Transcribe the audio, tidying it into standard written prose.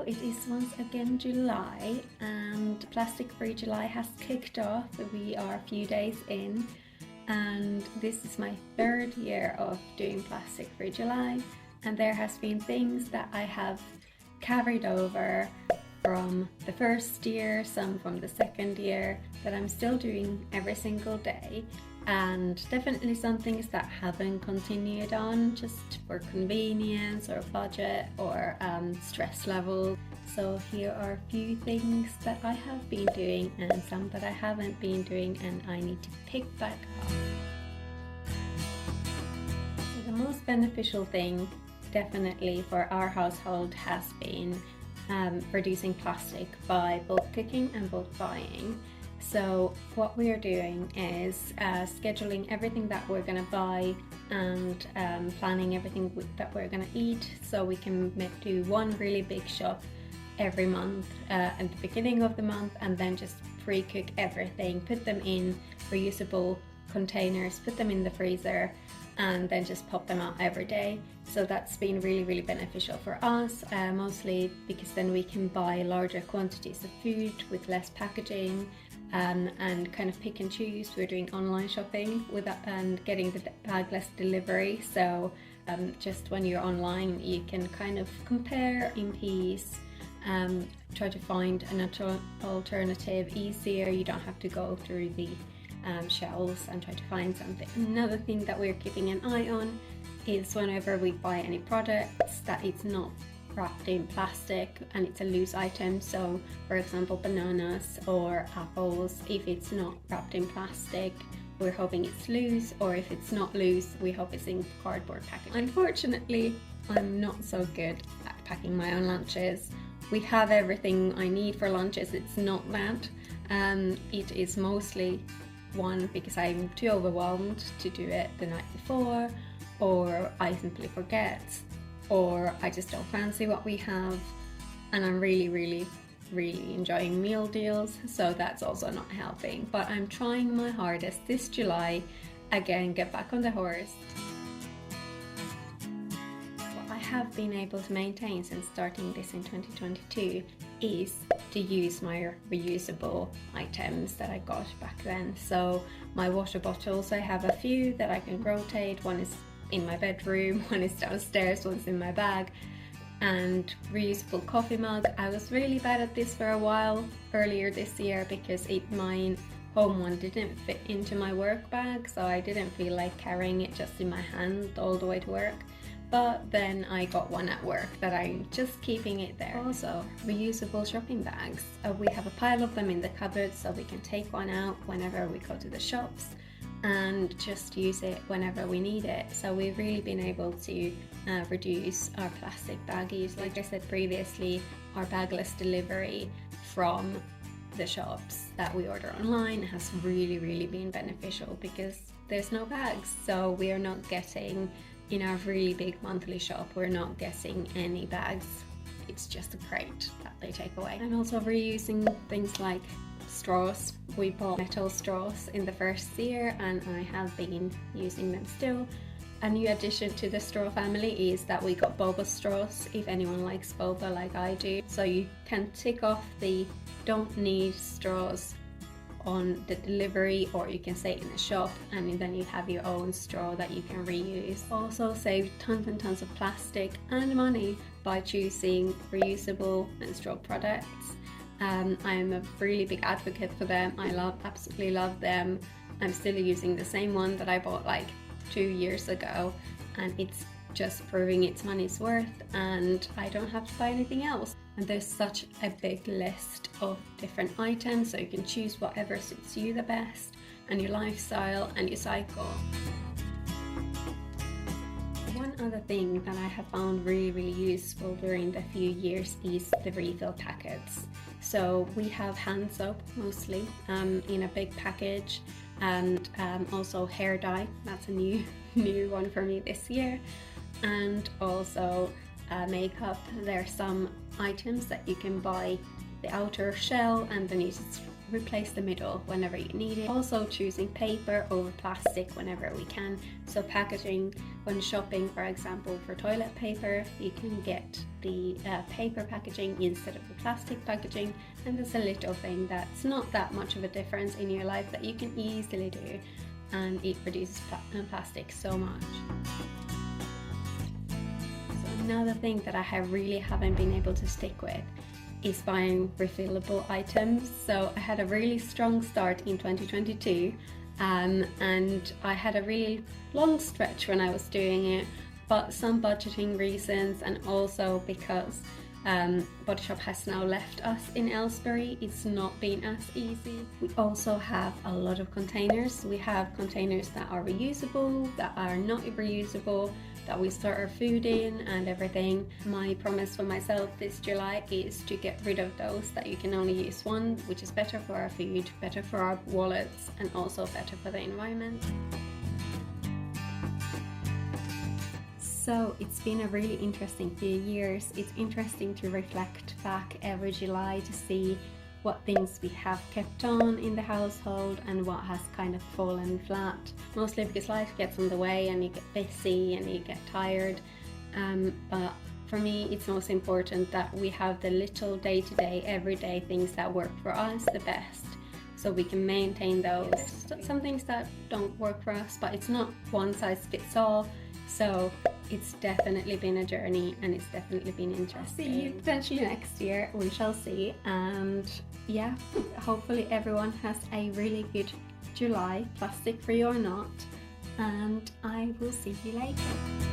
it is once again July and Plastic Free July has kicked off. We are a few days in and this is my third year of doing Plastic Free July, and there has been things that I have carried over from the first year, some from the second year, that I'm still doing every single day, and definitely some things that haven't continued on just for convenience or budget or stress level. So here are a few things that I have been doing and some that I haven't been doing and I need to pick back up. So the most beneficial thing definitely for our household has been reducing plastic by bulk cooking and bulk buying. So what we are doing is scheduling everything that we're going to buy and planning everything that we're going to eat, so we can do one really big shop every month at the beginning of the month, and then just pre-cook everything, put them in reusable containers, put them in the freezer, and then just pop them out every day. So that's been really beneficial for us, mostly because then we can buy larger quantities of food with less packaging, and kind of pick and choose. We're doing online shopping and getting the bagless delivery, so just when you're online you can kind of compare in peace, try to find an alternative easier. You don't have to go through the shelves and try to find something. Another thing that we're keeping an eye on is whenever we buy any products, that it's not wrapped in plastic and it's a loose item. So for example, bananas or apples, if it's not wrapped in plastic, we're hoping it's loose, or if it's not loose, we hope it's in cardboard packaging. Unfortunately, I'm not so good at packing my own lunches. We have everything I need for lunches, it's not that. It is mostly one, because I'm too overwhelmed to do it the night before, or I simply forget, or I just don't fancy what we have, and I'm really enjoying meal deals, so that's also not helping. But I'm trying my hardest this July, again, get back on the horse. What I have been able to maintain since starting this in 2022 is to use my reusable items that I got back then. So my water bottles, I have a few that I can rotate. One is in my bedroom, one is downstairs, one's in my bag. And reusable coffee mug, I was really bad at this for a while earlier this year because my home one didn't fit into my work bag, so I didn't feel like carrying it just in my hand all the way to work. But then I got one at work that I'm just keeping it there. Also, reusable shopping bags. We have a pile of them in the cupboard, so we can take one out whenever we go to the shops and just use it whenever we need it. So we've really been able to reduce our plastic bag use. Like I said previously, our bagless delivery from the shops that we order online has really been beneficial because there's no bags. So we are not getting, in our really big monthly shop, we're not getting any bags. It's just a crate that they take away. I'm also reusing things like straws. We bought metal straws in the first year and I have been using them still. A new addition to the straw family is that we got boba straws, if anyone likes boba like I do. So you can tick off the don't need straws on the delivery, or you can say in the shop, and then you have your own straw that you can reuse. Also save tons and tons of plastic and money by choosing reusable menstrual products. I'm a really big advocate for them. I absolutely love them. I'm still using the same one that I bought like 2 years ago, and it's just proving its money's worth, and I don't have to buy anything else. And there's such a big list of different items, so you can choose whatever suits you the best and your lifestyle and your cycle. One other thing that I have found really useful during the few years is the refill packets. So we have hand soap mostly in a big package, and also hair dye. That's a new one for me this year. And also makeup. There are some items that you can buy the outer shell and then you just replace the middle whenever you need it. Also choosing paper over plastic whenever we can. So packaging, when shopping for example for toilet paper, you can get the paper packaging instead of the plastic packaging, and there's a little thing that's not that much of a difference in your life that you can easily do, and it reduces plastic so much. So another thing that I really haven't been able to stick with is buying refillable items. So I had a really strong start in 2022, and I had a really long stretch when I was doing it, but some budgeting reasons and also because Body Shop has now left us in Aylesbury, it's not been as easy. We also have a lot of containers. We have containers that are reusable, that are not reusable, that we store our food in and everything. My promise for myself this July is to get rid of those that you can only use one, which is better for our food, better for our wallets, and also better for the environment. So it's been a really interesting few years. It's interesting to reflect back every July to see what things we have kept on in the household and what has kind of fallen flat. Mostly because life gets in the way and you get busy and you get tired. But for me, it's most important that we have the little day-to-day, everyday things that work for us the best, so we can maintain those. Some things that don't work for us, but it's not one size fits all. So it's definitely been a journey, and it's definitely been interesting. See you potentially next year, we shall see. And yeah, hopefully everyone has a really good July, plastic free or not, and I will see you later.